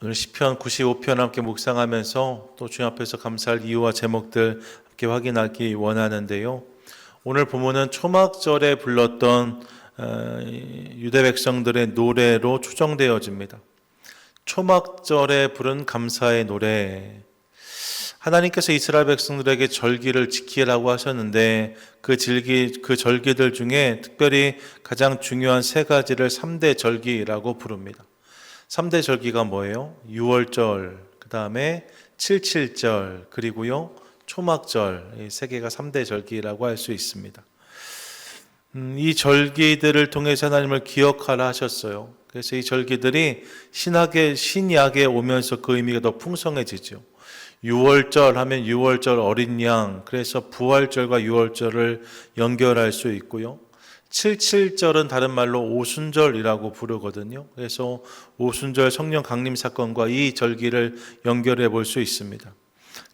오늘 시편 95편 함께 묵상하면서 또 주님 앞에서 감사할 이유와 제목들 함께 확인하기 원하는데요. 오늘 본문은 초막절에 불렀던 유대 백성들의 노래로 추정되어집니다. 초막절에 부른 감사의 노래. 하나님께서 이스라엘 백성들에게 절기를 지키라고 하셨는데 그 절기들 중에 특별히 가장 중요한 세 가지를 3대 절기라고 부릅니다. 3대 절기가 뭐예요? 6월절, 그 다음에 77절, 그리고요 초막절, 이 세 개가 3대 절기라고 할 수 있습니다. 이 절기들을 통해서 하나님을 기억하라 하셨어요. 그래서 이 절기들이 신약에 오면서 그 의미가 더 풍성해지죠. 6월절 하면 6월절 어린 양, 그래서 부활절과 6월절을 연결할 수 있고요. 77절은 다른 말로 오순절이라고 부르거든요. 그래서 오순절 성령 강림 사건과 이 절기를 연결해 볼 수 있습니다.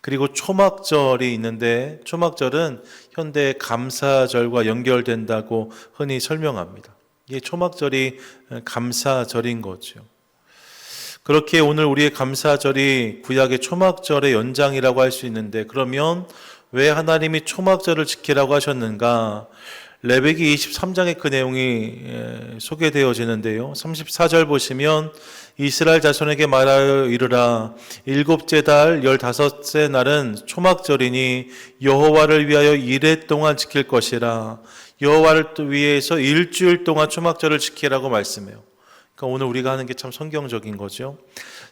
그리고 초막절이 있는데 초막절은 현대의 감사절과 연결된다고 흔히 설명합니다. 이게 초막절이 감사절인 거죠. 그렇게 오늘 우리의 감사절이 구약의 초막절의 연장이라고 할 수 있는데, 그러면 왜 하나님이 초막절을 지키라고 하셨는가? 레위기 23장에 그 내용이 소개되어지는데요. 34절 보시면 이스라엘 자손에게 말하여 이르라. 일곱째 달 15째 날은 초막절이니 여호와를 위하여 이레 동안 지킬 것이라. 여호와를 위해서 일주일 동안 초막절을 지키라고 말씀해요. 그러니까 오늘 우리가 하는 게 참 성경적인 거죠.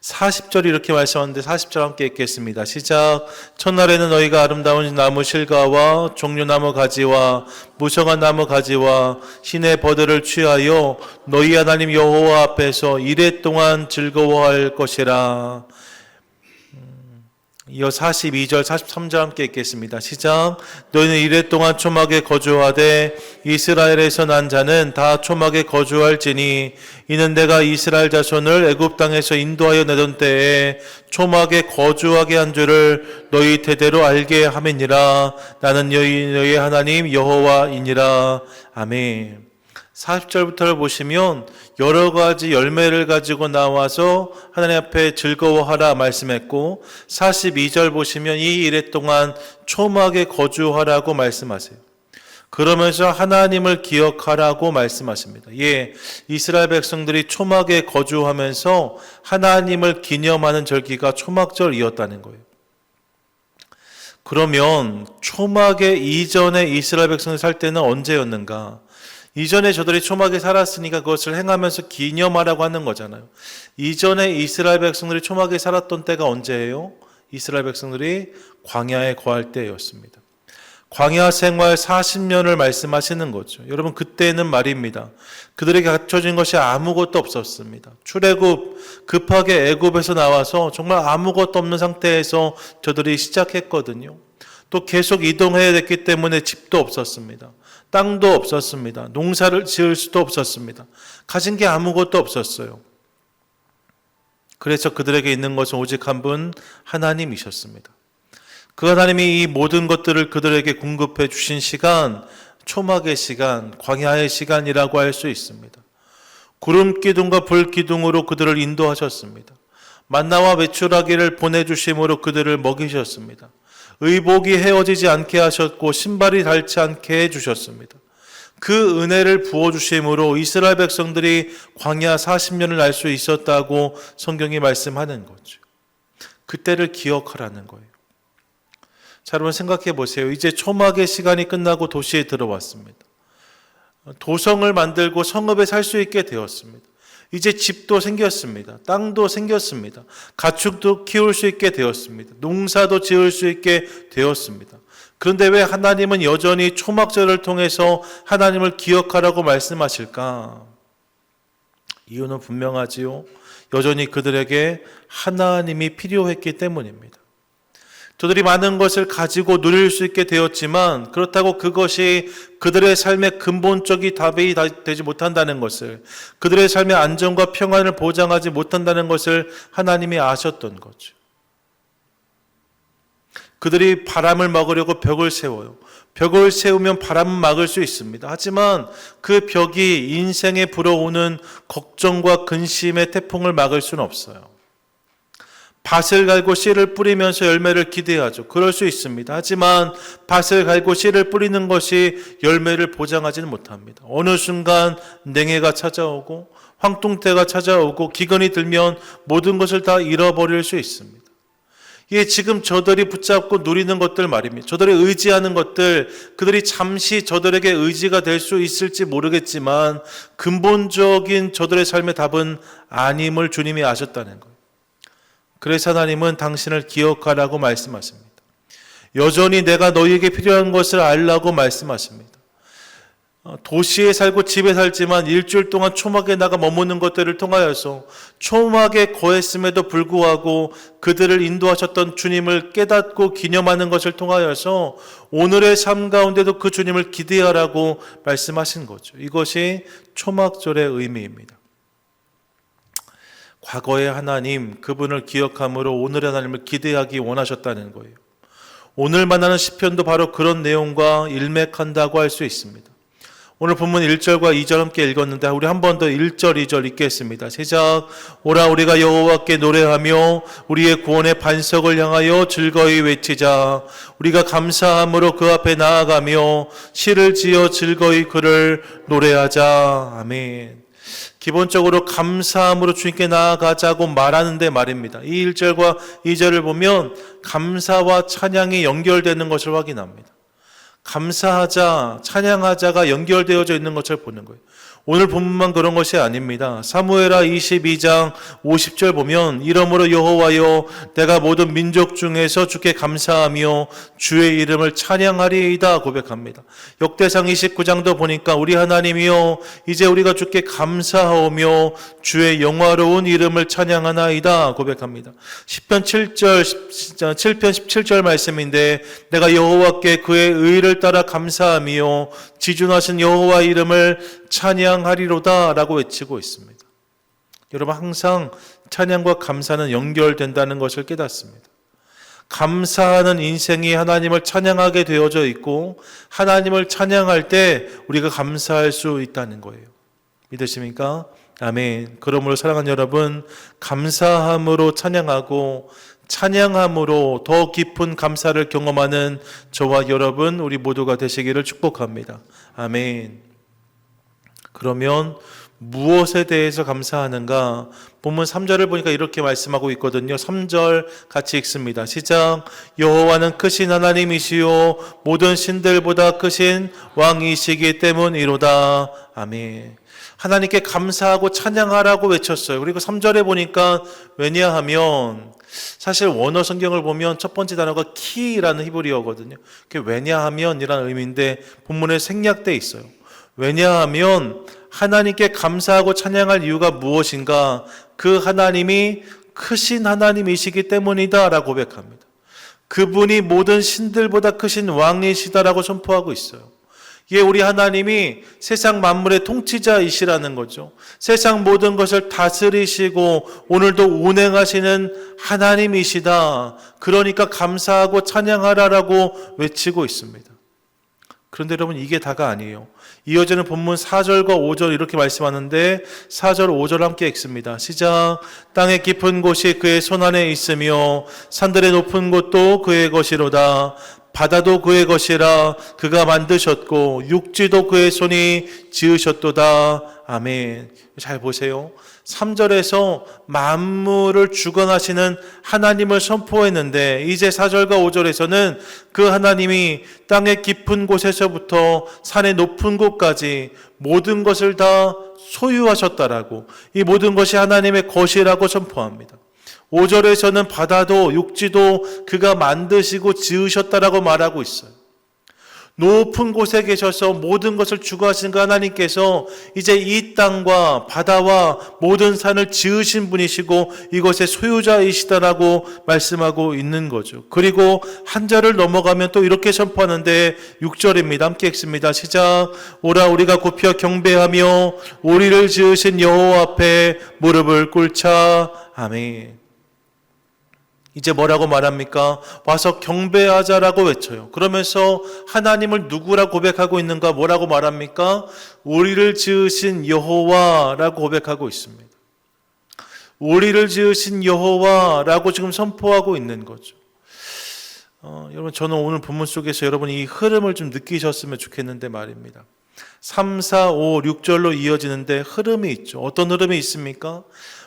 40절이 이렇게 말씀하는데 40절 함께 읽겠습니다. 시작. 첫날에는 너희가 아름다운 나무 실과와 종려나무 가지와 무성한 나무 가지와 시내 버들을 취하여 너희 하나님 여호와 앞에서 이레 동안 즐거워할 것이라. 이어 42절, 43절 함께 읽겠습니다. 시작. 너희는 이레 동안 초막에 거주하되 이스라엘에서 난 자는 다 초막에 거주할지니 이는 내가 이스라엘 자손을 애굽 땅에서 인도하여 내던 때에 초막에 거주하게 한 줄을 너희 대대로 알게 함이니라. 나는 너희의 하나님 여호와이니라. 아멘. 40절부터를 보시면 여러 가지 열매를 가지고 나와서 하나님 앞에 즐거워하라 말씀했고, 42절 보시면 이 일에 동안 초막에 거주하라고 말씀하세요. 그러면서 하나님을 기억하라고 말씀하십니다. 예, 이스라엘 백성들이 초막에 거주하면서 하나님을 기념하는 절기가 초막절이었다는 거예요. 그러면 초막에 이전에 이스라엘 백성이 살 때는 언제였는가? 이전에 저들이 초막에 살았으니까 그것을 행하면서 기념하라고 하는 거잖아요. 이전에 이스라엘 백성들이 초막에 살았던 때가 언제예요? 이스라엘 백성들이 광야에 거할 때였습니다. 광야 생활 40년을 말씀하시는 거죠. 여러분, 그때는 말입니다. 그들에게 갖춰진 것이 아무것도 없었습니다. 출애굽, 급하게 애굽에서 나와서 정말 아무것도 없는 상태에서 저들이 시작했거든요. 또 계속 이동해야 됐기 때문에 집도 없었습니다. 땅도 없었습니다. 농사를 지을 수도 없었습니다. 가진 게 아무것도 없었어요. 그래서 그들에게 있는 것은 오직 한 분 하나님이셨습니다. 그 하나님이 이 모든 것들을 그들에게 공급해 주신 시간, 초막의 시간, 광야의 시간이라고 할 수 있습니다. 구름 기둥과 불 기둥으로 그들을 인도하셨습니다. 만나와 메추라기를 보내주심으로 그들을 먹이셨습니다. 의복이 헤어지지 않게 하셨고 신발이 닳지 않게 해주셨습니다. 그 은혜를 부어주심으로 이스라엘 백성들이 광야 40년을 알 수 있었다고 성경이 말씀하는 거죠. 그때를 기억하라는 거예요. 자, 여러분 생각해 보세요. 이제 초막의 시간이 끝나고 도시에 들어왔습니다. 도성을 만들고 성읍에 살 수 있게 되었습니다. 이제 집도 생겼습니다. 땅도 생겼습니다. 가축도 키울 수 있게 되었습니다. 농사도 지을 수 있게 되었습니다. 그런데 왜 하나님은 여전히 초막절을 통해서 하나님을 기억하라고 말씀하실까? 이유는 분명하지요. 여전히 그들에게 하나님이 필요했기 때문입니다. 저들이 많은 것을 가지고 누릴 수 있게 되었지만 그렇다고 그것이 그들의 삶의 근본적인 답이 되지 못한다는 것을, 그들의 삶의 안정과 평안을 보장하지 못한다는 것을 하나님이 아셨던 거죠. 그들이 바람을 막으려고 벽을 세워요. 벽을 세우면 바람은 막을 수 있습니다. 하지만 그 벽이 인생에 불어오는 걱정과 근심의 태풍을 막을 수는 없어요. 밭을 갈고 씨를 뿌리면서 열매를 기대하죠. 그럴 수 있습니다. 하지만 밭을 갈고 씨를 뿌리는 것이 열매를 보장하지는 못합니다. 어느 순간 냉해가 찾아오고 황동태가 찾아오고 기근이 들면 모든 것을 다 잃어버릴 수 있습니다. 이게 지금 저들이 붙잡고 누리는 것들 말입니다. 저들이 의지하는 것들, 그들이 잠시 저들에게 의지가 될 수 있을지 모르겠지만 근본적인 저들의 삶의 답은 아님을 주님이 아셨다는 거예요. 그래서 하나님은 당신을 기억하라고 말씀하십니다. 여전히 내가 너희에게 필요한 것을 알라고 말씀하십니다. 도시에 살고 집에 살지만 일주일 동안 초막에 나가 머무는 것들을 통하여서 초막에 거했음에도 불구하고 그들을 인도하셨던 주님을 깨닫고 기념하는 것을 통하여서 오늘의 삶 가운데도 그 주님을 기대하라고 말씀하신 거죠. 이것이 초막절의 의미입니다. 과거의 하나님, 그분을 기억함으로 오늘의 하나님을 기대하기 원하셨다는 거예요. 오늘 만나는 시편도 바로 그런 내용과 일맥한다고 할 수 있습니다. 오늘 본문 1절과 2절 함께 읽었는데 우리 한 번 더 1절, 2절 읽겠습니다. 시작. 오라 우리가 여호와께 노래하며 우리의 구원의 반석을 향하여 즐거이 외치자. 우리가 감사함으로 그 앞에 나아가며 시를 지어 즐거이 그를 노래하자. 아멘. 기본적으로 감사함으로 주님께 나아가자고 말하는데 말입니다. 이 1절과 2절을 보면 감사와 찬양이 연결되는 것을 확인합니다. 감사하자, 찬양하자가 연결되어져 있는 것을 보는 거예요. 오늘 본문만 그런 것이 아닙니다. 사무엘하 22장 50절 보면 이러므로 여호와여 내가 모든 민족 중에서 주께 감사하며 주의 이름을 찬양하리이다 고백합니다. 역대상 29장도 보니까 우리 하나님이여 이제 우리가 주께 감사하오며 주의 영화로운 이름을 찬양하나이다 고백합니다. 시편 7편 17절 말씀인데 내가 여호와께 그의 의를 따라 감사하며 지존하신 여호와 이름을 찬양하리로다 라고 외치고 있습니다. 여러분 항상 찬양과 감사는 연결된다는 것을 깨닫습니다. 감사하는 인생이 하나님을 찬양하게 되어져 있고 하나님을 찬양할 때 우리가 감사할 수 있다는 거예요. 믿으십니까? 아멘. 그러므로 사랑하는 여러분, 감사함으로 찬양하고 찬양함으로 더 깊은 감사를 경험하는 저와 여러분 우리 모두가 되시기를 축복합니다. 아멘. 그러면 무엇에 대해서 감사하는가? 본문 3절을 보니까 이렇게 말씀하고 있거든요. 3절 같이 읽습니다. 시작. 여호와는 크신 하나님이시요 모든 신들보다 크신 왕이시기 때문이로다. 아멘. 하나님께 감사하고 찬양하라고 외쳤어요. 그리고 3절에 보니까 왜냐하면 사실 원어 성경을 보면 첫 번째 단어가 키라는 히브리어거든요. 그게 왜냐하면이라는 의미인데 본문에 생략돼 있어요. 왜냐하면 하나님께 감사하고 찬양할 이유가 무엇인가? 그 하나님이 크신 하나님이시기 때문이다 라고 고백합니다. 그분이 모든 신들보다 크신 왕이시다라고 선포하고 있어요. 이게 우리 하나님이 세상 만물의 통치자이시라는 거죠. 세상 모든 것을 다스리시고 오늘도 운행하시는 하나님이시다. 그러니까 감사하고 찬양하라라고 외치고 있습니다. 그런데 여러분 이게 다가 아니에요. 이어지는 본문 4절과 5절 이렇게 말씀하는데 4절 5절 함께 읽습니다. 시작. 땅의 깊은 곳이 그의 손안에 있으며 산들의 높은 곳도 그의 것이로다. 바다도 그의 것이라 그가 만드셨고 육지도 그의 손이 지으셨도다. 아멘. 잘 보세요. 3절에서 만물을 주관하시는 하나님을 선포했는데 이제 4절과 5절에서는 그 하나님이 땅의 깊은 곳에서부터 산의 높은 곳까지 모든 것을 다 소유하셨다라고, 이 모든 것이 하나님의 것이라고 선포합니다. 5절에서는 바다도 육지도 그가 만드시고 지으셨다라고 말하고 있어요. 높은 곳에 계셔서 모든 것을 주관하신 그 하나님께서 이제 이 땅과 바다와 모든 산을 지으신 분이시고 이것의 소유자이시다라고 말씀하고 있는 거죠. 그리고 한 절을 넘어가면 또 이렇게 선포하는데 6절입니다. 함께 읽습니다. 시작. 오라 우리가 굽혀 경배하며 우리를 지으신 여호와 앞에 무릎을 꿇자. 아멘. 이제 뭐라고 말합니까? 와서 경배하자라고 외쳐요. 그러면서 하나님을 누구라고 고백하고 있는가? 뭐라고 말합니까? 우리를 지으신 여호와라고 고백하고 있습니다. 우리를 지으신 여호와라고 지금 선포하고 있는 거죠. 여러분, 저는 오늘 본문 속에서 여러분이 이 흐름을 좀 느끼셨으면 좋겠는데 말입니다. 3, 4, 5, 6절로 이어지는데 흐름이 있죠. 어떤 흐름이 있습니까?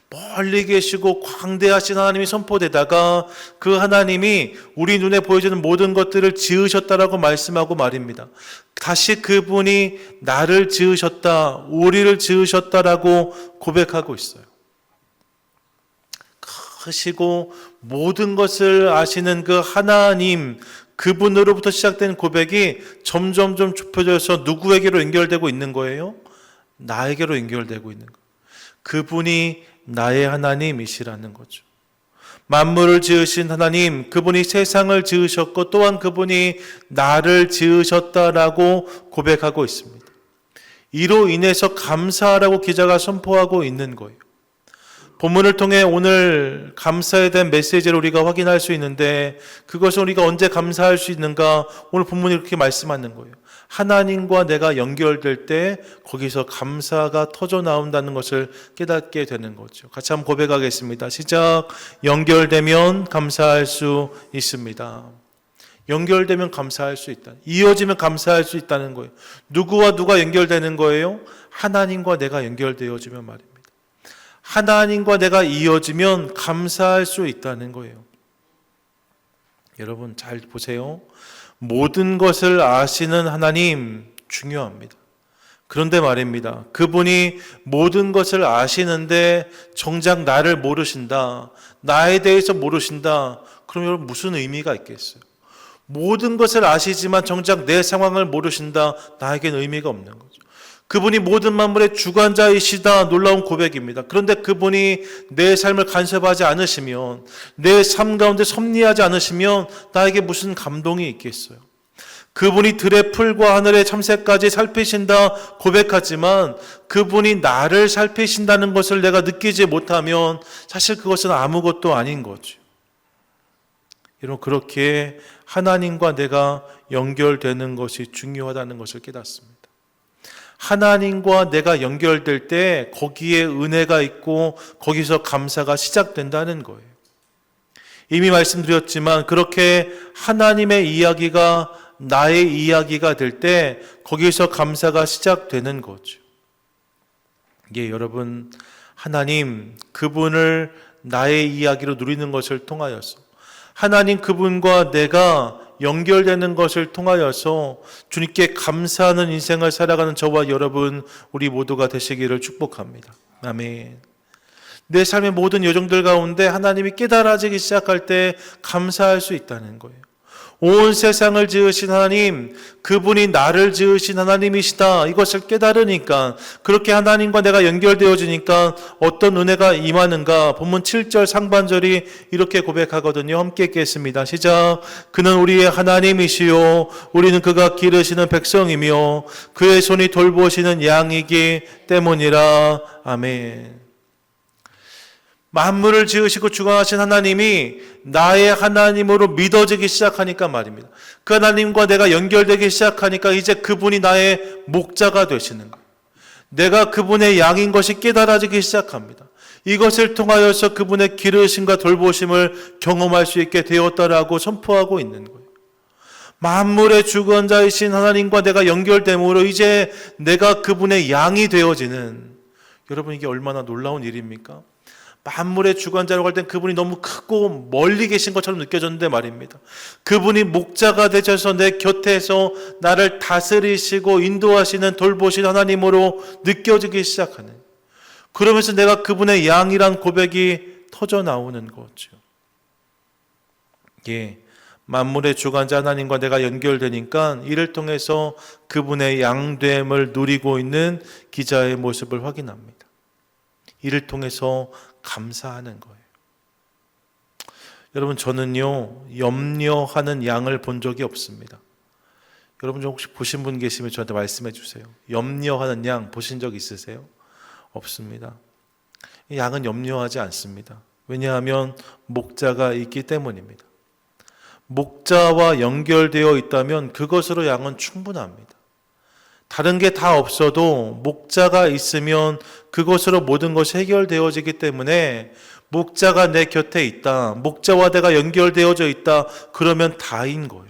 멀리 계시고 광대하신 하나님이 선포되다가 그 하나님이 우리 눈에 보여지는 모든 것들을 지으셨다라고 말씀하고 말입니다. 다시 그분이 나를 지으셨다, 우리를 지으셨다라고 고백하고 있어요. 크시고 모든 것을 아시는 그 하나님, 그분으로부터 시작된 고백이 점점 좁혀져서 누구에게로 연결되고 있는 거예요? 나에게로 연결되고 있는 거예요. 그분이 나의 하나님이시라는 거죠. 만물을 지으신 하나님, 그분이 세상을 지으셨고 또한 그분이 나를 지으셨다라고 고백하고 있습니다. 이로 인해서 감사하라고 기자가 선포하고 있는 거예요. 본문을 통해 오늘 감사에 대한 메시지를 우리가 확인할 수 있는데, 그것을 우리가 언제 감사할 수 있는가? 오늘 본문이 이렇게 말씀하는 거예요. 하나님과 내가 연결될 때 거기서 감사가 터져 나온다는 것을 깨닫게 되는 거죠. 같이 한번 고백하겠습니다. 시작. 연결되면 감사할 수 있습니다. 연결되면 감사할 수 있다. 이어지면 감사할 수 있다는 거예요. 누구와 누가 연결되는 거예요? 하나님과 내가 연결되어지면 말입니다. 하나님과 내가 이어지면 감사할 수 있다는 거예요. 여러분 잘 보세요. 모든 것을 아시는 하나님 중요합니다. 그런데 말입니다. 그분이 모든 것을 아시는데 정작 나를 모르신다, 나에 대해서 모르신다. 그럼 여러분 무슨 의미가 있겠어요? 모든 것을 아시지만 정작 내 상황을 모르신다, 나에겐 의미가 없는 거죠. 그분이 모든 만물의 주관자이시다, 놀라운 고백입니다. 그런데 그분이 내 삶을 간섭하지 않으시면, 내 삶 가운데 섭리하지 않으시면 나에게 무슨 감동이 있겠어요? 그분이 들의 풀과 하늘의 참새까지 살피신다 고백하지만 그분이 나를 살피신다는 것을 내가 느끼지 못하면 사실 그것은 아무것도 아닌 거죠. 여러분, 그렇게 하나님과 내가 연결되는 것이 중요하다는 것을 깨닫습니다. 하나님과 내가 연결될 때 거기에 은혜가 있고 거기서 감사가 시작된다는 거예요. 이미 말씀드렸지만 그렇게 하나님의 이야기가 나의 이야기가 될 때 거기서 감사가 시작되는 거죠. 이게 여러분, 하나님 그분을 나의 이야기로 누리는 것을 통하여서, 하나님 그분과 내가 연결되는 것을 통하여서 주님께 감사하는 인생을 살아가는 저와 여러분, 우리 모두가 되시기를 축복합니다. 아멘. 내 삶의 모든 여정들 가운데 하나님이 깨달아지기 시작할 때 감사할 수 있다는 거예요. 온 세상을 지으신 하나님, 그분이 나를 지으신 하나님이시다, 이것을 깨달으니까, 그렇게 하나님과 내가 연결되어지니까 어떤 은혜가 임하는가. 본문 7절 상반절이 이렇게 고백하거든요. 함께 읽겠습니다. 시작. 그는 우리의 하나님이시요 우리는 그가 기르시는 백성이며 그의 손이 돌보시는 양이기 때문이라. 아멘. 만물을 지으시고 주관하신 하나님이 나의 하나님으로 믿어지기 시작하니까 말입니다. 그 하나님과 내가 연결되기 시작하니까 이제 그분이 나의 목자가 되시는 거예요. 내가 그분의 양인 것이 깨달아지기 시작합니다. 이것을 통하여서 그분의 기르심과 돌보심을 경험할 수 있게 되었다라고 선포하고 있는 거예요. 만물의 주권자이신 하나님과 내가 연결됨으로 이제 내가 그분의 양이 되어지는, 여러분 이게 얼마나 놀라운 일입니까? 만물의 주관자라고 할 땐 그분이 너무 크고 멀리 계신 것처럼 느껴졌는데 말입니다. 그분이 목자가 되셔서 내 곁에서 나를 다스리시고 인도하시는, 돌보신 하나님으로 느껴지기 시작하는, 그러면서 내가 그분의 양이란 고백이 터져 나오는 거죠. 예, 만물의 주관자 하나님과 내가 연결되니까 이를 통해서 그분의 양됨을 누리고 있는 기자의 모습을 확인합니다. 이를 통해서 감사하는 거예요. 여러분, 저는요 염려하는 양을 본 적이 없습니다. 여러분 좀 혹시 보신 분 계시면 저한테 말씀해 주세요. 염려하는 양 보신 적 있으세요? 없습니다. 양은 염려하지 않습니다. 왜냐하면 목자가 있기 때문입니다. 목자와 연결되어 있다면 그것으로 양은 충분합니다. 다른 게 다 없어도 목자가 있으면 그것으로 모든 것이 해결되어지기 때문에 목자가 내 곁에 있다, 목자와 내가 연결되어져 있다, 그러면 다인 거예요.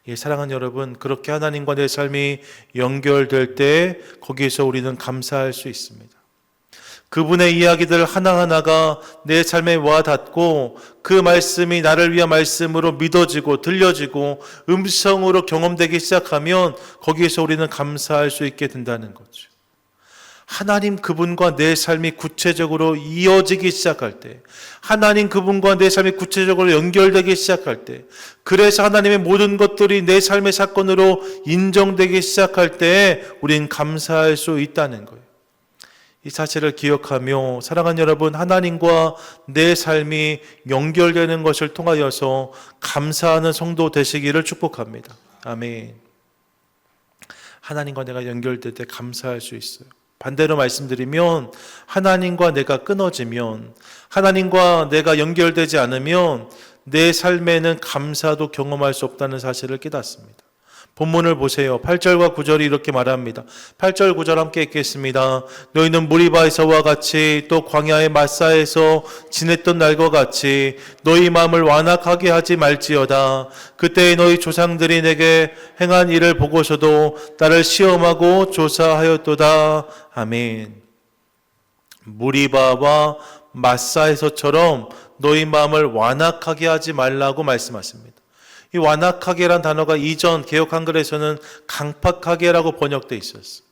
예, 사랑하는 여러분, 그렇게 하나님과 내 삶이 연결될 때 거기에서 우리는 감사할 수 있습니다. 그분의 이야기들 하나하나가 내 삶에 와닿고 그 말씀이 나를 위한 말씀으로 믿어지고 들려지고 음성으로 경험되기 시작하면 거기에서 우리는 감사할 수 있게 된다는 거죠. 하나님 그분과 내 삶이 구체적으로 이어지기 시작할 때, 하나님 그분과 내 삶이 구체적으로 연결되기 시작할 때, 그래서 하나님의 모든 것들이 내 삶의 사건으로 인정되기 시작할 때 우린 감사할 수 있다는 거예요. 이 사실을 기억하며 사랑하는 여러분, 하나님과 내 삶이 연결되는 것을 통하여서 감사하는 성도 되시기를 축복합니다. 아멘. 하나님과 내가 연결될 때 감사할 수 있어요. 반대로 말씀드리면 하나님과 내가 끊어지면, 하나님과 내가 연결되지 않으면 내 삶에는 감사도 경험할 수 없다는 사실을 깨닫습니다. 본문을 보세요. 8절과 9절이 이렇게 말합니다. 8절 9절 함께 읽겠습니다. 너희는 무리바에서와 같이 또 광야의 마사에서 지냈던 날과 같이 너희 마음을 완악하게 하지 말지어다. 그때 너희 조상들이 내게 행한 일을 보고서도 나를 시험하고 조사하였도다. 아멘. 무리바와 마사에서처럼 너희 마음을 완악하게 하지 말라고 말씀하십니다. 이 완악하게란 단어가 이전 개역 한글에서는 강팍하게라고 번역되어 있었어요.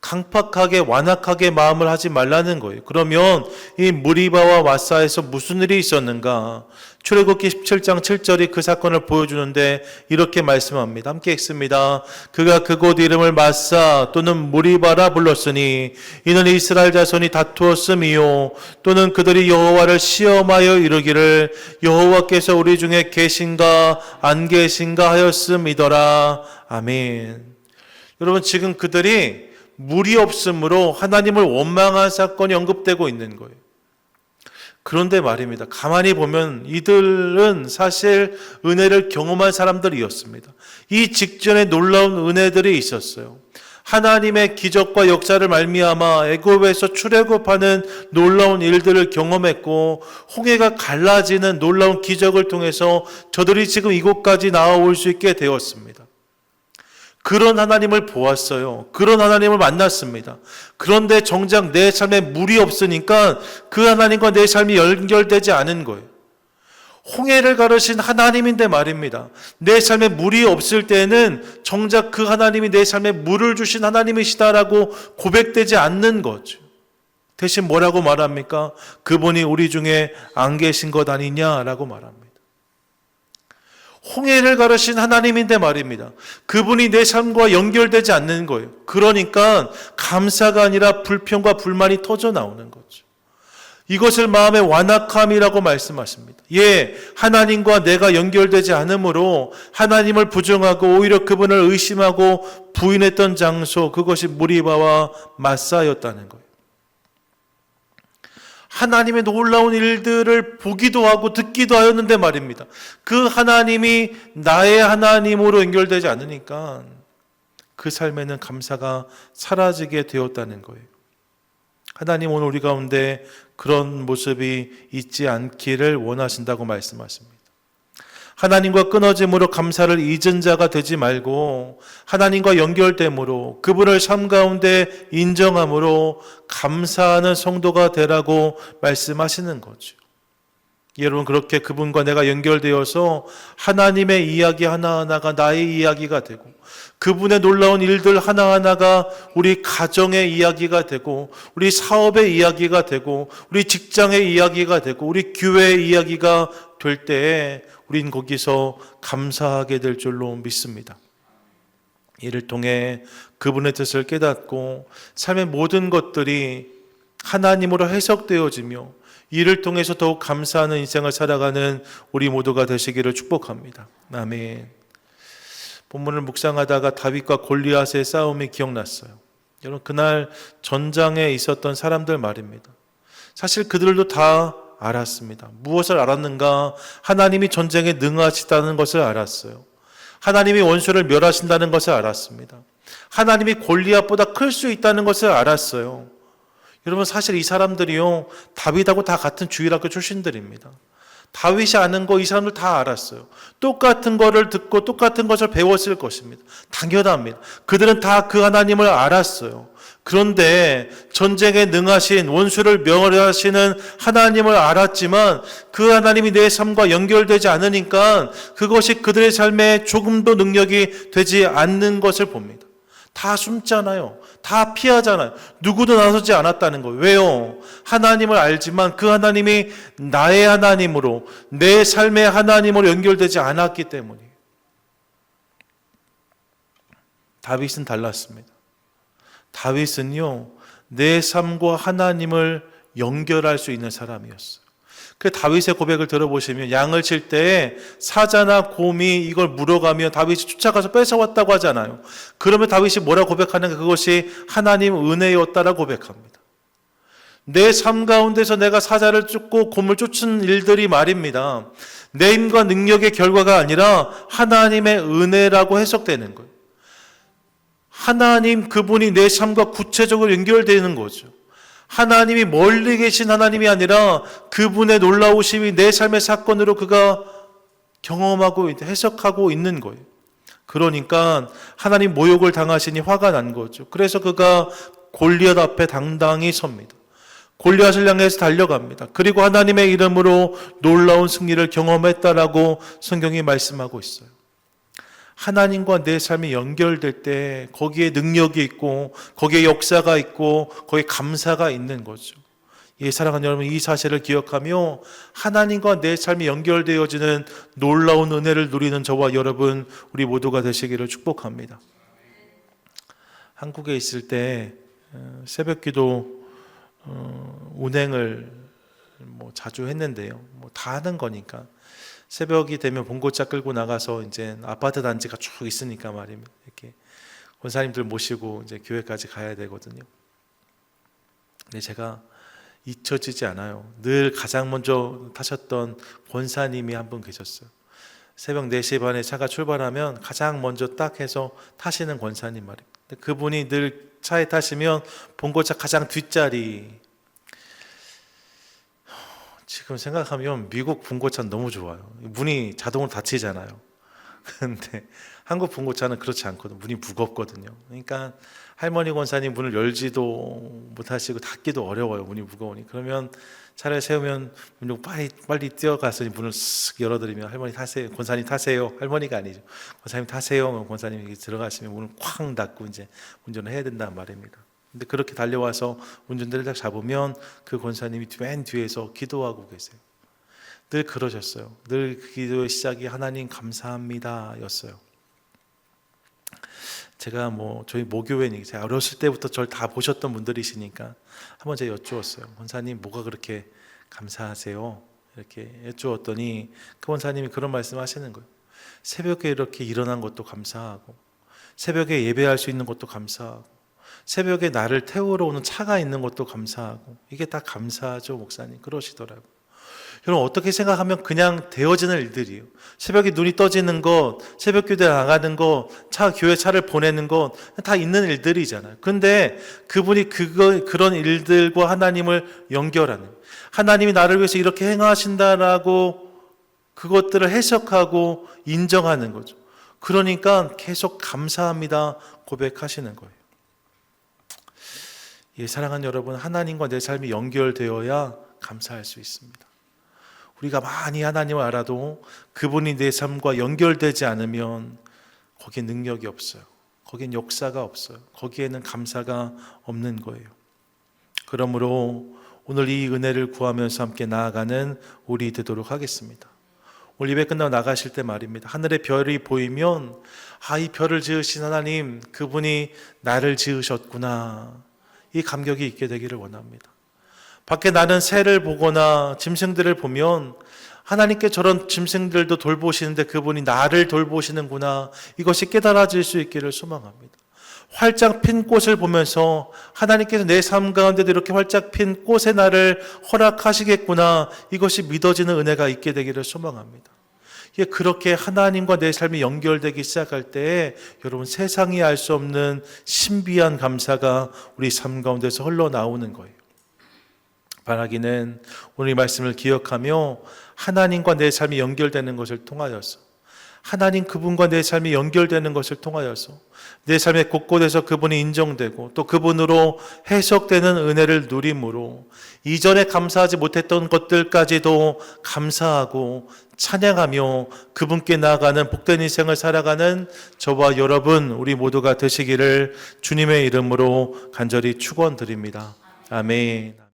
강팍하게, 완악하게 마음을 하지 말라는 거예요. 그러면 이 무리바와 마사에서 무슨 일이 있었는가? 출애굽기 17장 7절이 그 사건을 보여주는데 이렇게 말씀합니다. 함께 읽습니다. 그가 그곳 이름을 마사 또는 무리바라 불렀으니 이는 이스라엘 자손이 다투었음이요 또는 그들이 여호와를 시험하여 이르기를 여호와께서 우리 중에 계신가 안 계신가 하였음이더라. 아멘. 여러분, 지금 그들이 물이 없으므로 하나님을 원망한 사건이 언급되고 있는 거예요. 그런데 말입니다. 가만히 보면 이들은 사실 은혜를 경험한 사람들이었습니다. 이 직전에 놀라운 은혜들이 있었어요. 하나님의 기적과 역사를 말미암아 애굽에서 출애굽하는 놀라운 일들을 경험했고 홍해가 갈라지는 놀라운 기적을 통해서 저들이 지금 이곳까지 나아올 수 있게 되었습니다. 그런 하나님을 보았어요. 그런 하나님을 만났습니다. 그런데 정작 내 삶에 물이 없으니까 그 하나님과 내 삶이 연결되지 않은 거예요. 홍해를 가르신 하나님인데 말입니다. 내 삶에 물이 없을 때는 정작 그 하나님이 내 삶에 물을 주신 하나님이시다라고 고백되지 않는 거죠. 대신 뭐라고 말합니까? 그분이 우리 중에 안 계신 것 아니냐라고 말합니다. 홍해를 가르신 하나님인데 말입니다. 그분이 내 삶과 연결되지 않는 거예요. 그러니까 감사가 아니라 불평과 불만이 터져 나오는 거죠. 이것을 마음의 완악함이라고 말씀하십니다. 예, 하나님과 내가 연결되지 않으므로 하나님을 부정하고 오히려 그분을 의심하고 부인했던 장소, 그것이 무리바와 마사였다는 거예요. 하나님의 놀라운 일들을 보기도 하고 듣기도 하였는데 말입니다. 그 하나님이 나의 하나님으로 연결되지 않으니까 그 삶에는 감사가 사라지게 되었다는 거예요. 하나님 오늘 우리 가운데 그런 모습이 있지 않기를 원하신다고 말씀하십니다. 하나님과 끊어짐으로 감사를 잊은 자가 되지 말고 하나님과 연결됨으로 그분을 삶 가운데 인정함으로 감사하는 성도가 되라고 말씀하시는 거죠. 여러분, 그렇게 그분과 내가 연결되어서 하나님의 이야기 하나하나가 나의 이야기가 되고 그분의 놀라운 일들 하나하나가 우리 가정의 이야기가 되고 우리 사업의 이야기가 되고 우리 직장의 이야기가 되고 우리 교회의 이야기가 될 때에 우린 거기서 감사하게 될 줄로 믿습니다. 이를 통해 그분의 뜻을 깨닫고 삶의 모든 것들이 하나님으로 해석되어지며 이를 통해서 더욱 감사하는 인생을 살아가는 우리 모두가 되시기를 축복합니다. 아멘. 본문을 묵상하다가 다윗과 골리앗의 싸움이 기억났어요. 여러분, 그날 전장에 있었던 사람들 말입니다. 사실 그들도 다 알았습니다. 무엇을 알았는가? 하나님이 전쟁에 능하시다는 것을 알았어요. 하나님이 원수를 멸하신다는 것을 알았습니다. 하나님이 골리앗보다 클 수 있다는 것을 알았어요. 여러분, 사실 이 사람들이요, 다윗하고 다 같은 주일학교 출신들입니다. 다윗이 아는 거 이 사람들 다 알았어요. 똑같은 거를 듣고 똑같은 것을 배웠을 것입니다. 당연합니다. 그들은 다 그 하나님을 알았어요. 그런데 전쟁에 능하신, 원수를 멸하시는 하나님을 알았지만 그 하나님이 내 삶과 연결되지 않으니까 그것이 그들의 삶에 조금도 능력이 되지 않는 것을 봅니다. 다 숨잖아요. 다 피하잖아요. 누구도 나서지 않았다는 거예요. 왜요? 하나님을 알지만 그 하나님이 나의 하나님으로, 내 삶의 하나님으로 연결되지 않았기 때문이에요. 다윗은 달랐습니다. 다윗은요, 내 삶과 하나님을 연결할 수 있는 사람이었어요. 그 다윗의 고백을 들어보시면 양을 칠 때 사자나 곰이 이걸 물어가면 다윗이 쫓아가서 뺏어왔다고 하잖아요. 그러면 다윗이 뭐라 고백하는가? 그것이 하나님 은혜였다라고 고백합니다. 내 삶 가운데서 내가 사자를 쫓고 곰을 쫓은 일들이 말입니다, 내 힘과 능력의 결과가 아니라 하나님의 은혜라고 해석되는 거예요. 하나님, 그분이 내 삶과 구체적으로 연결되는 거죠. 하나님이 멀리 계신 하나님이 아니라 그분의 놀라우심이 내 삶의 사건으로 그가 경험하고 해석하고 있는 거예요. 그러니까 하나님 모욕을 당하시니 화가 난 거죠. 그래서 그가 골리앗 앞에 당당히 섭니다. 골리앗을 향해서 달려갑니다. 그리고 하나님의 이름으로 놀라운 승리를 경험했다라고 성경이 말씀하고 있어요. 하나님과 내 삶이 연결될 때 거기에 능력이 있고 거기에 역사가 있고 거기에 감사가 있는 거죠. 예, 사랑하는 여러분, 이 사실을 기억하며 하나님과 내 삶이 연결되어지는 놀라운 은혜를 누리는 저와 여러분, 우리 모두가 되시기를 축복합니다. 한국에 있을 때 새벽기도 운행을 자주 했는데요. 다 하는 거니까 새벽이 되면 봉고차 끌고 나가서 이제 아파트 단지가 쭉 있으니까 말입니다. 이렇게 권사님들 모시고 이제 교회까지 가야 되거든요. 근데 제가 잊혀지지 않아요. 늘 가장 먼저 타셨던 권사님이 한 분 계셨어요. 새벽 4시 반에 차가 출발하면 가장 먼저 딱 해서 타시는 권사님 말입니다. 그분이 늘 차에 타시면 봉고차 가장 뒷자리, 지금 생각하면 미국 분고차는 너무 좋아요. 문이 자동으로 닫히잖아요. 그런데 한국 분고차는 그렇지 않거든요. 문이 무겁거든요. 그러니까 할머니 권사님 문을 열지도 못하시고 닫기도 어려워요. 문이 무거우니. 그러면 차를 세우면 문 빨리 뛰어가서 문을 쓱 열어드리면 할머니 타세요. 권사님 타세요. 할머니가 아니죠. 권사님 타세요. 권사님이 들어가시면 문을 쾅 닫고 이제 운전을 해야 된다는 말입니다. 근데 그렇게 달려와서 운전대를 딱 잡으면 그 권사님이 맨 뒤에서 기도하고 계세요. 늘 그러셨어요. 늘 그 기도의 시작이 하나님 감사합니다 였어요. 제가 저희 모교회니 제가 어렸을 때부터 저를 다 보셨던 분들이시니까 한번 제가 여쭈었어요. 권사님 뭐가 그렇게 감사하세요? 이렇게 여쭈었더니 그 권사님이 그런 말씀 하시는 거예요. 새벽에 이렇게 일어난 것도 감사하고, 새벽에 예배할 수 있는 것도 감사하고, 새벽에 나를 태우러 오는 차가 있는 것도 감사하고, 이게 다 감사하죠 목사님, 그러시더라고요. 여러분, 어떻게 생각하면 그냥 되어지는 일들이에요. 새벽에 눈이 떠지는 것, 새벽 교대 나가는 것, 교회 차를 보내는 것 다 있는 일들이잖아요. 그런데 그분이 그런 일들과 하나님을 연결하는, 하나님이 나를 위해서 이렇게 행하신다라고 그것들을 해석하고 인정하는 거죠. 그러니까 계속 감사합니다 고백하시는 거예요. 예, 사랑하는 여러분, 하나님과 내 삶이 연결되어야 감사할 수 있습니다. 우리가 많이 하나님을 알아도 그분이 내 삶과 연결되지 않으면 거기에 능력이 없어요. 거기엔 역사가 없어요. 거기에는 감사가 없는 거예요. 그러므로 오늘 이 은혜를 구하면서 함께 나아가는 우리 되도록 하겠습니다. 오늘 예배 끝나고 나가실 때 말입니다, 하늘의 별이 보이면 이 별을 지으신 하나님, 그분이 나를 지으셨구나, 이 감격이 있게 되기를 원합니다. 밖에 나는 새를 보거나 짐승들을 보면 하나님께 저런 짐승들도 돌보시는데 그분이 나를 돌보시는구나, 이것이 깨달아질 수 있기를 소망합니다. 활짝 핀 꽃을 보면서 하나님께서 내 삶 가운데도 이렇게 활짝 핀 꽃의 날을 허락하시겠구나, 이것이 믿어지는 은혜가 있게 되기를 소망합니다. 이게 그렇게 하나님과 내 삶이 연결되기 시작할 때 여러분 세상이 알 수 없는 신비한 감사가 우리 삶 가운데서 흘러나오는 거예요. 바라기는 오늘 이 말씀을 기억하며 하나님과 내 삶이 연결되는 것을 통하여서, 하나님 그분과 내 삶이 연결되는 것을 통하여서 내 삶의 곳곳에서 그분이 인정되고 또 그분으로 해석되는 은혜를 누림으로 이전에 감사하지 못했던 것들까지도 감사하고 찬양하며 그분께 나아가는 복된 인생을 살아가는 저와 여러분 우리 모두가 되시기를 주님의 이름으로 간절히 축원드립니다. 아멘.